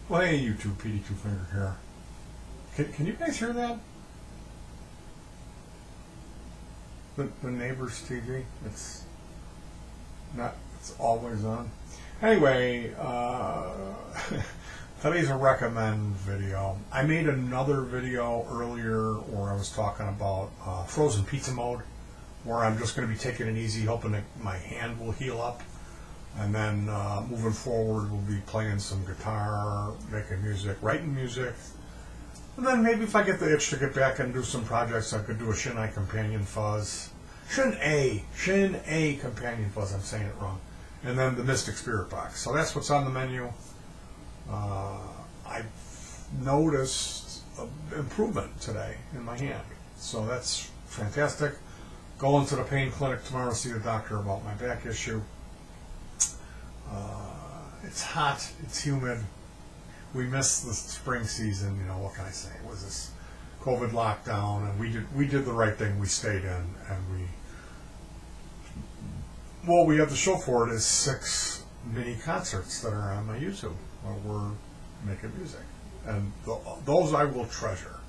Well, hey, you two, PD Two Finger here. Can you guys hear that? The neighbor's TV. It's not. It's always on. Anyway, today's a recommend video. I made another video earlier where I was talking about frozen pizza mode, where I'm just going to be taking it easy, hoping that my hand will heal up. And then moving forward, we'll be playing some guitar, making music, writing music. And then maybe if I get the itch to get back and do some projects, I could do a Shin-I companion fuzz. Shin-A companion fuzz, I'm saying it wrong. And then the Mystic Spirit Box. So that's what's on the menu. I've noticed an improvement today in my hand. So that's fantastic. Going to the pain clinic tomorrow to see the doctor about my back issue. It's hot, it's humid. We missed the spring season, you know, what can I say? It was this COVID lockdown, and we did the right thing. We stayed in, and we have the show for it is 6 mini concerts that are on my YouTube where we're making music. And those I will treasure.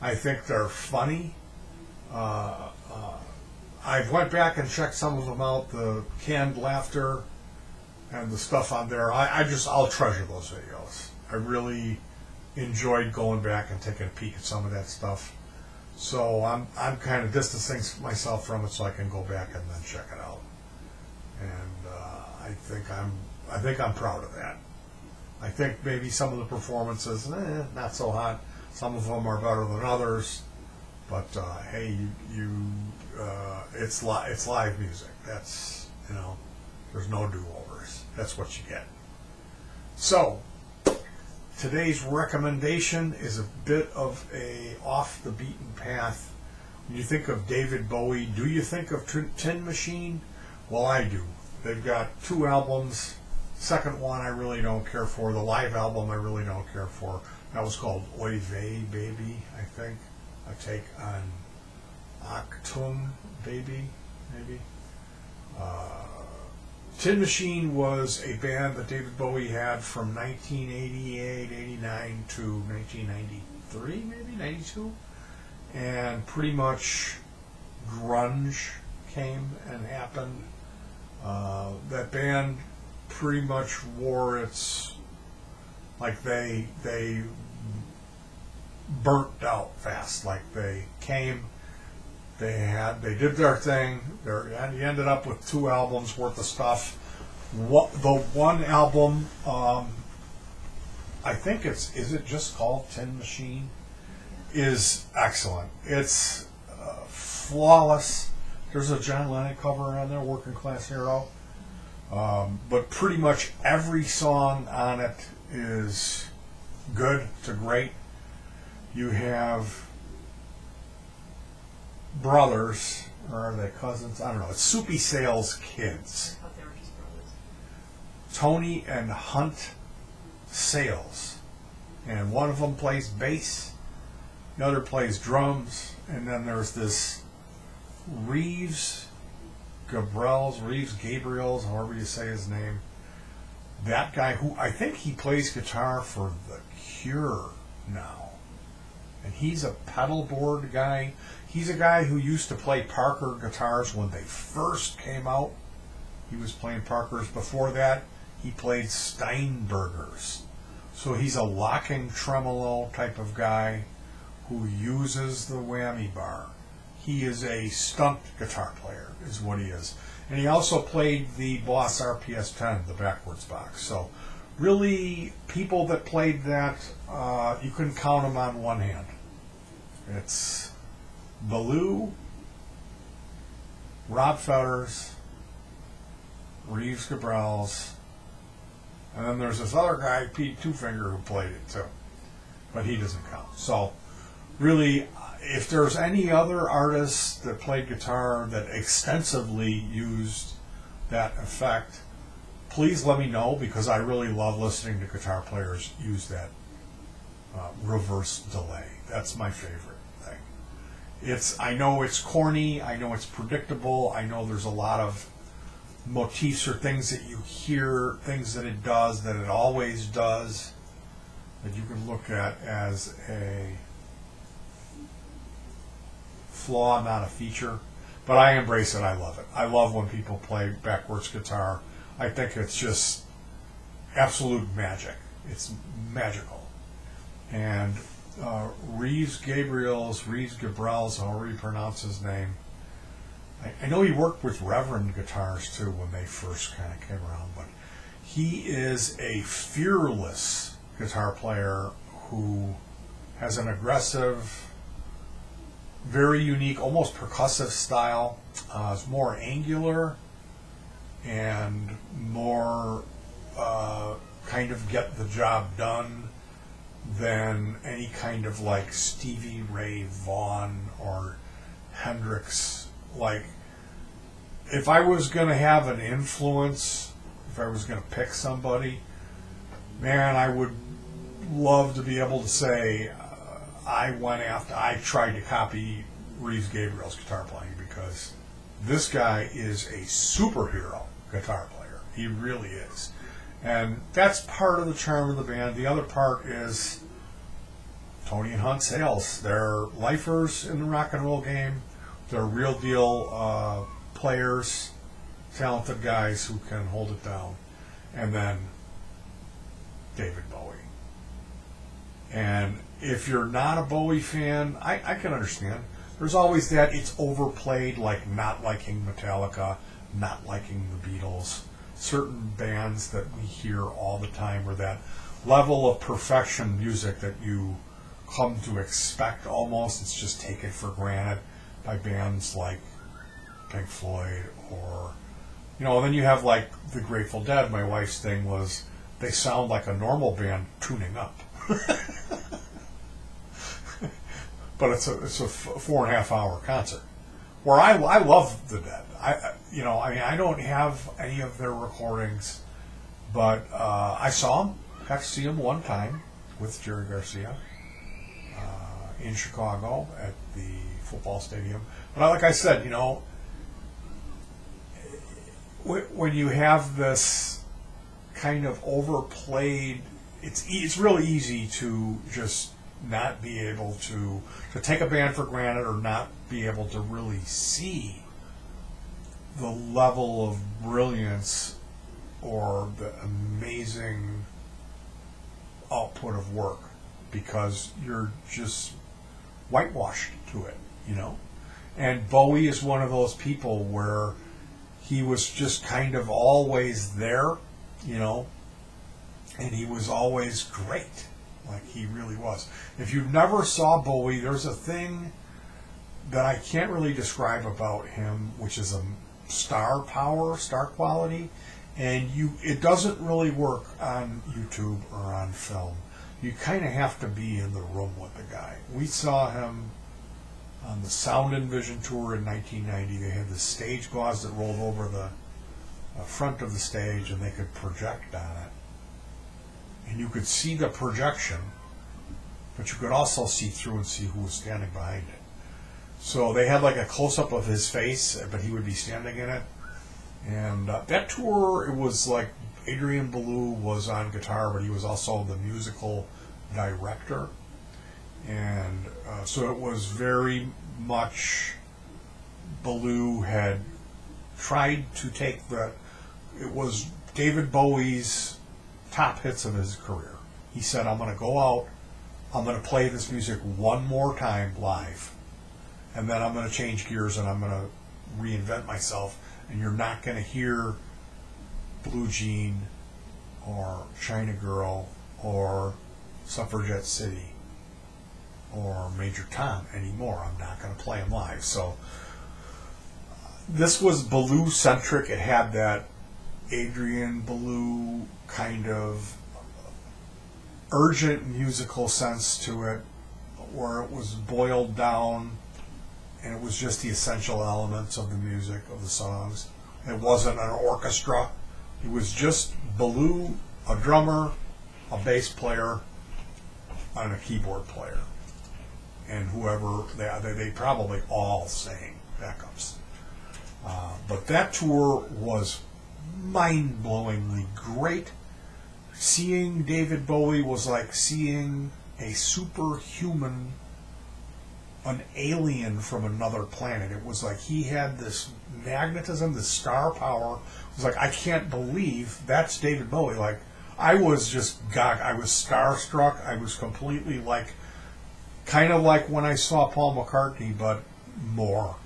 I think they're funny. I went back and checked some of them out, the canned laughter and the stuff on there. I'll treasure those videos. I really enjoyed going back and taking a peek at some of that stuff. So I'm kind of distancing myself from it so I can go back and then check it out. And I think I'm proud of that. I think maybe some of the performances, not so hot. Some of them are better than others. But hey, it's live music. That's, you know, there's no do-overs. That's what you get. So today's recommendation is a bit of a off the beaten path. When you think of David Bowie, do you think of Tin Machine? Well, I do. They've got 2 albums. Second one I really don't care for. The live album I really don't care for. That was called Oy Vey Baby, I think. A take on Achtung Baby, maybe. Tin Machine was a band that David Bowie had from 1988, 89 to 1993, maybe 92, and pretty much grunge came and happened. That band pretty much wore its, like they burnt out fast. Like they came, they did their thing. You ended up with 2 albums worth of stuff. The one album, I think is it just called Tin Machine, is excellent. It's flawless. There's a John Lennon cover on there, Working Class Hero. But pretty much every song on it is good to great. You have brothers, or are they cousins? I don't know. It's Soupy Sales kids. I thought they were just brothers. Tony and Hunt Sales. And one of them plays bass, the other plays drums, and then there's this Reeves Gabriels, however you say his name. That guy who, I think he plays guitar for The Cure now. And he's a pedal board guy. He's a guy who used to play Parker guitars when they first came out. He was playing Parkers. Before that, he played Steinbergers. So he's a locking tremolo type of guy who uses the whammy bar. He is a stunt guitar player, is what he is. And he also played the Boss RPS-10, the backwards box. So really, people that played that, you couldn't count them on one hand. It's Ballou, Rob Fetters, Reeves Gabrels, and then there's this other guy, Pete Two Finger, who played it too. But he doesn't count. So really, if there's any other artists that played guitar that extensively used that effect, please let me know, because I really love listening to guitar players use that reverse delay. That's my favorite thing. I know it's corny, I know it's predictable, I know there's a lot of motifs or things that you hear, things that it does, that it always does. that you can look at as a flaw, not a feature. But I embrace it. I love it. I love when people play backwards guitar. I think it's just absolute magic. It's magical. And Reeves Gabriels, however you pronounce his name, I know he worked with Reverend guitars too when they first kind of came around, but he is a fearless guitar player who has an aggressive, very unique, almost percussive style. It's more angular and more kind of get the job done than any kind of like Stevie Ray Vaughan or Hendrix. Like, if I was going to have an influence, if I was going to pick somebody, man, I would love to be able to say I tried to copy Reeves Gabriel's guitar playing, because this guy is a superhero guitar player. He really is. And that's part of the charm of the band. The other part is Tony and Hunt Sales. They're lifers in the rock and roll game. They're real deal players, talented guys who can hold it down. And then David Bowie. And if you're not a Bowie fan, I can understand. There's always that it's overplayed, like not liking Metallica, not liking the Beatles. Certain bands that we hear all the time, or that level of perfection music that you come to expect almost. It's just taken for granted by bands like Pink Floyd, or, then you have like the Grateful Dead. My wife's thing was they sound like a normal band tuning up. But it's a 4.5 hour concert where I love the Dead. I don't have any of their recordings, but I saw them. Got to see them one time with Jerry Garcia in Chicago at the football stadium. But like I said, when you have this kind of overplayed, it's really easy to just not be able to take a band for granted, or not be able to really see the level of brilliance or the amazing output of work, because you're just whitewashed to it, And Bowie is one of those people where he was just kind of always there, and he was always great. Like, he really was. If you never saw Bowie, there's a thing that I can't really describe about him, which is a star power, star quality, and it doesn't really work on YouTube or on film. You kind of have to be in the room with the guy. We saw him on the Sound and Vision tour in 1990. They had the stage gauze that rolled over the front of the stage, and they could project on it. And you could see the projection, but you could also see through and see who was standing behind it. So they had like a close-up of his face, but he would be standing in it. And that tour, it was like Adrian Belew was on guitar, but he was also the musical director. And so it was very much, Belew had tried to take it was David Bowie's top hits of his career. He said, I'm going to go out, I'm going to play this music one more time live, and then I'm going to change gears and I'm going to reinvent myself, and you're not going to hear Blue Jean or China Girl or Suffragette City or Major Tom anymore. I'm not going to play them live. So this was Belew-centric. It had that Adrian Belew kind of urgent musical sense to it, where it was boiled down and it was just the essential elements of the music, of the songs. It wasn't an orchestra. It was just Belew, a drummer, a bass player, and a keyboard player. And whoever, they probably all sang backups. But that tour was mind-blowingly great. seeing David Bowie was like seeing a superhuman, an alien from another planet. It was like he had this magnetism, this star power. It was like, I can't believe that's David Bowie. Like, I was just I was starstruck. I was completely like, kind of like when I saw Paul McCartney, but more.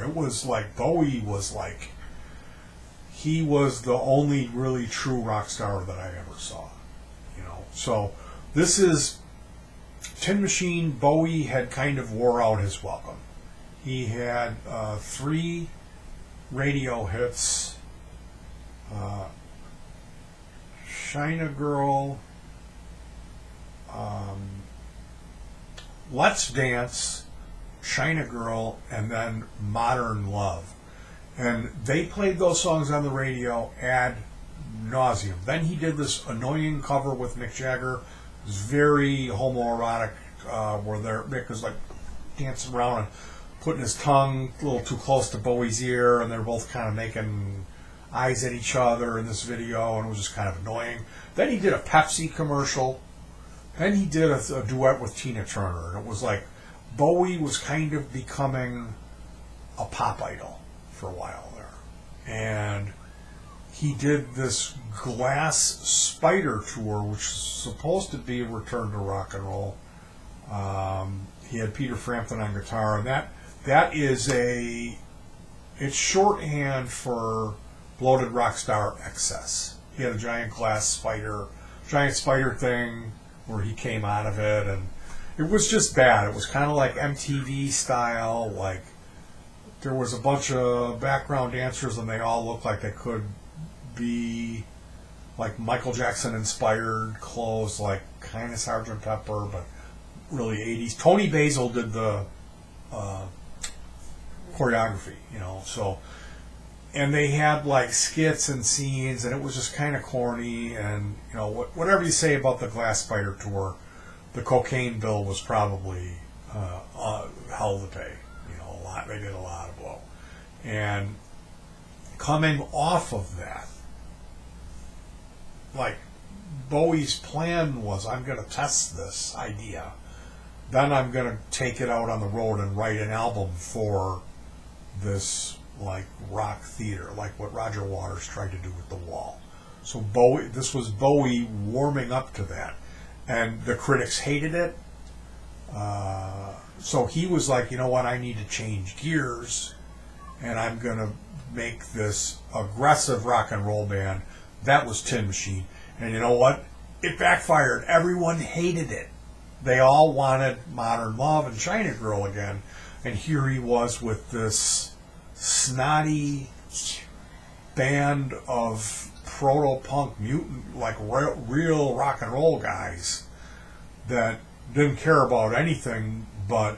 It was like Bowie was like, he was the only really true rock star that I ever saw. So this is Tin Machine. Bowie had kind of wore out his welcome. He had 3 radio hits. China Girl, Let's Dance, China Girl, and then Modern Love. And they played those songs on the radio ad nauseum. Then he did this annoying cover with Mick Jagger. It was very homoerotic, where Mick was like dancing around and putting his tongue a little too close to Bowie's ear, and they're both kind of making eyes at each other in this video, and it was just kind of annoying. Then he did a Pepsi commercial. Then he did a duet with Tina Turner, and it was like Bowie was kind of becoming a pop idol for a while there. And he did this Glass Spider tour, which is supposed to be a return to rock and roll. He had Peter Frampton on guitar, and that is it's shorthand for Bloated Rockstar Excess. He had a giant spider thing where he came out of it, and it was just bad. It was kind of like MTV style. Like, there was a bunch of background dancers, and they all looked like they could be like Michael Jackson inspired clothes, like kind of Sgt. Pepper, but really 80s. Tony Basil did the choreography, so. And they had like skits and scenes, and it was just kind of corny. And whatever you say about the Glass Spider tour, the cocaine bill was probably hell to pay. A lot. They did a lot of blow. And coming off of that, like Bowie's plan was, I'm going to test this idea, then I'm going to take it out on the road and write an album for this like rock theater, like what Roger Waters tried to do with The Wall. So this was Bowie warming up to that, and the critics hated it. So he was like, you know what, I need to change gears, and I'm going to make this aggressive rock and roll band. That was Tin Machine. And you know what? It backfired. Everyone hated it. They all wanted Modern Love and China Girl again. And here he was with this snotty band of proto-punk mutant, like real rock and roll guys that didn't care about anything but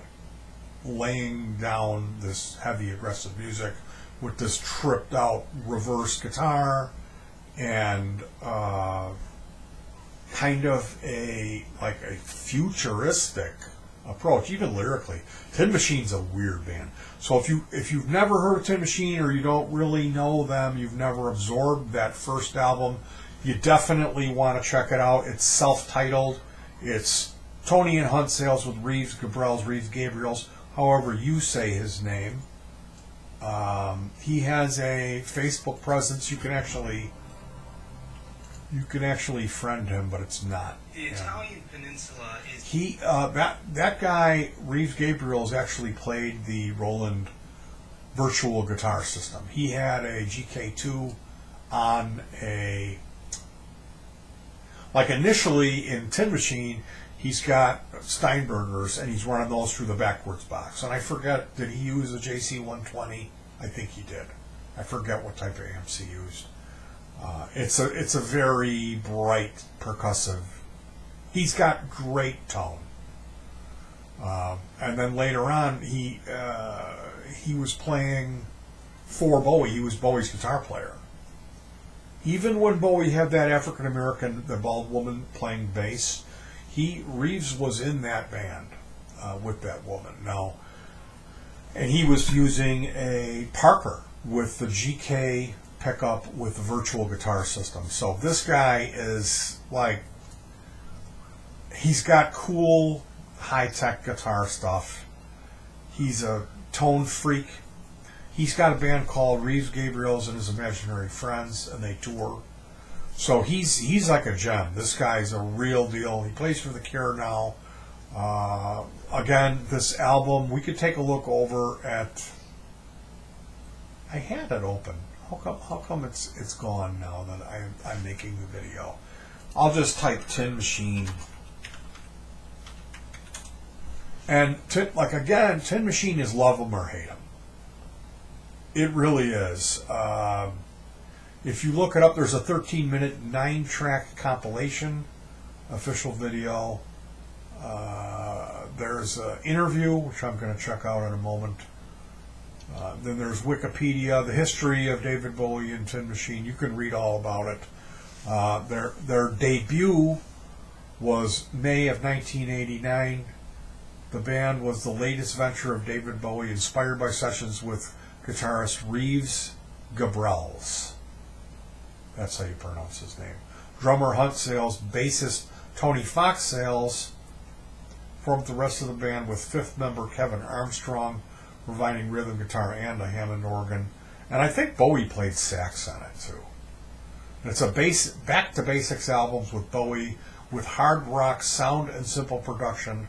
laying down this heavy aggressive music with this tripped out reverse guitar and kind of a futuristic approach, even lyrically. Tin Machine's a weird band. So if you've never heard of Tin Machine, or you don't really know them, you've never absorbed that first album, you definitely want to check it out. It's self-titled. It's Tony and Hunt Sales with Reeves Gabriels, however you say his name. He has a Facebook presence. You can actually friend him, but it's not. The Italian Peninsula is... That guy, Reeves Gabriels, actually played the Roland virtual guitar system. He had a GK2 on initially in Tin Machine, he's got Steinbergers, and he's running those through the backwards box. And I forget, did he use a JC120? I think he did. I forget what type of amps he used. It's a very bright percussive. He's got great tone. And then later on, he was playing for Bowie. He was Bowie's guitar player. Even when Bowie had that African American, the bald woman playing bass, Reeves was in that band with that woman. And he was using a Parker with the GK pickup with the virtual guitar system. So this guy is like, he's got cool high-tech guitar stuff. He's a tone freak. He's got a band called Reeves Gabriels and His Imaginary Friends, and they tour. So he's like a gem. This guy's a real deal. He plays for The Cure now. Again, this album, we could take a look over at... I had it open. How come it's gone now that I'm making the video? I'll just type Tin Machine. And Tin Machine is love 'em or hate 'em. It really is. If you look it up, there's a 13-minute 9-track compilation, official video. There's an interview, which I'm going to check out in a moment. Then there's Wikipedia, the history of David Bowie and Tin Machine. You can read all about it. Their debut was May of 1989. The band was the latest venture of David Bowie, inspired by sessions with guitarist Reeves Gabrels. That's how you pronounce his name. Drummer Hunt Sales, bassist Tony Fox Sales formed the rest of the band with fifth member Kevin Armstrong providing rhythm guitar and a Hammond organ. And I think Bowie played sax on it too. And it's a back to basics albums with Bowie with hard rock sound and simple production,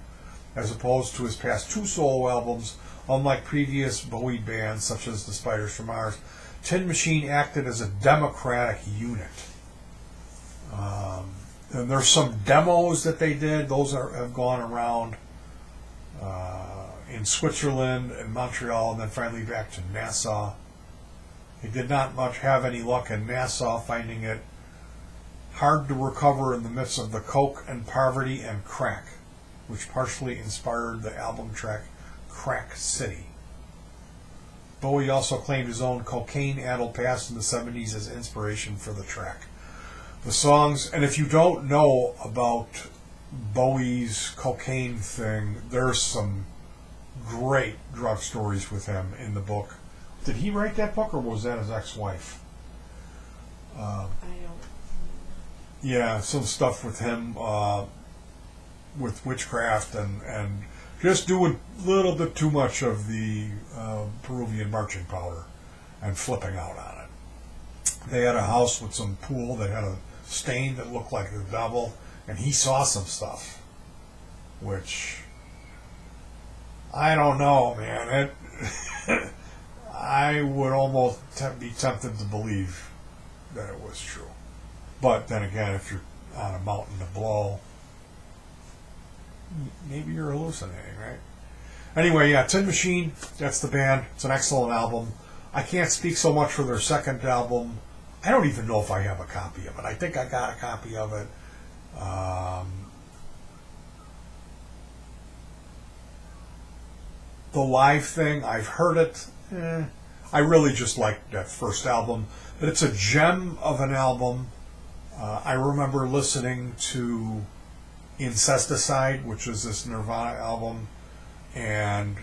as opposed to his past 2 solo albums. Unlike previous Bowie bands such as the Spiders from Mars, Tin Machine acted as a democratic unit. And there's some demos that they did. Those have gone around in Switzerland and Montreal, and then finally back to Nassau. He did not much have any luck in Nassau, finding it hard to recover in the midst of the coke and poverty and crack, which partially inspired the album track Crack City. Bowie also claimed his own cocaine-addled past in the 70s as inspiration for the track. The songs, and if you don't know about Bowie's cocaine thing, there's some great drug stories with him in the book. Did he write that book, or was that his ex-wife? I don't. Yeah, some stuff with him, with witchcraft and just doing a little bit too much of the Peruvian marching powder and flipping out on it. They had a house with some pool that had a stain that looked like the devil, and he saw some stuff, which I don't know, man. I would almost be tempted to believe that it was true. But then again, if you're on a mountain to blow, maybe you're hallucinating, right? Anyway, yeah, Tin Machine, that's the band. It's an excellent album. I can't speak so much for their second album. I don't even know if I have a copy of it. I think I got a copy of it. The live thing, I've heard it. I really just like that first album. But it's a gem of an album. I remember listening to Incesticide, which is this Nirvana album, and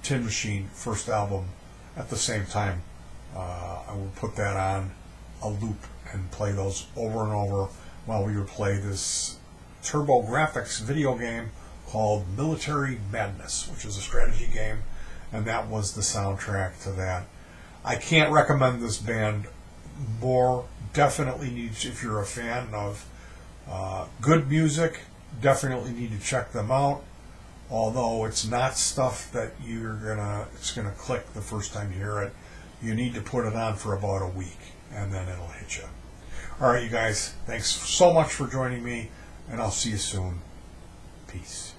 Tin Machine, first album, at the same time. I would put that on a loop and play those over and over while we would play this TurboGrafx video game called Military Madness, which is a strategy game, and that was the soundtrack to that. I can't recommend this band more. Definitely needs, if you're a fan of good music, definitely need to check them out. Although it's not stuff that it's gonna click the first time you hear it. You need to put it on for about a week, and then it'll hit you. All right, you guys, thanks so much for joining me, and I'll see you soon. Peace.